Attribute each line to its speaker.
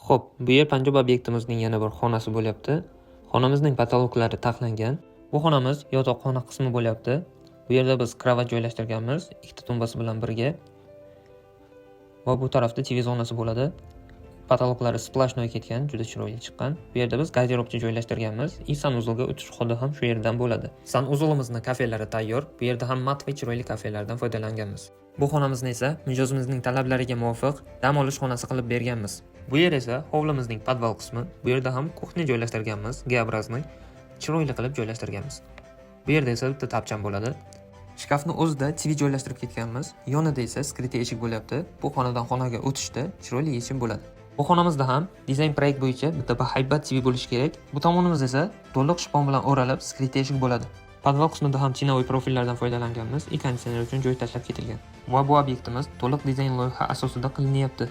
Speaker 1: Xo'p, bu yer Panjob obyektimizning yana bir xonasi bo'lyapti. Xonamizning patologlari taxlangan. Bu xonamiz yotoqxona qismi bo'lyapti. Bu yerda biz kravat joylashtirganmiz, ikkita tumbasi bilan birga. Va bu tarafda TV zonasi bo'ladi. Patologlari splashnoy ketgan, juda chiroyli chiqqan. Bu yerda biz garderobcha joylashtirganmiz. Sanuzulga o'tish xodi ham shu yerdan bo'ladi. Sanuzulimizni kafelari tayyor. Bu yerda ham mat va chiroyli kafelardan foydalanganmiz. Bu xonamizni esa mijozimizning talablariga muvofiq dam olish xonasi qilib berganmiz. Bu yer esa hovlimizning podval qismi. Bu yerda ham kuxnya joylashtirganmiz, G-obrazny chiroyli qilib joylashtirganmiz. Bu yerda esa bitta tapcham bo'ladi. Shkafni o'zida TV joylashtirib ketganmiz. Yonida esa skritli eshik bo'lyapti. Bu xonadan xonaga o'tishda chiroyli yechim bo'ladi. Bu xonamizda ham dizayn proyekt bo'yicha bitta bahaybat TV bo'lishi kerak. Bu tomonimiz esa to'liq shpon bilan o'ralib skritli eshik bo'ladi. Podval qismida ham chinovoy profillardan foydalanganmiz. Konditsioner uchun joy tashlab ketilgan. Va bu obyektimiz to'liq dizayn loyiha asosida qilinyapti.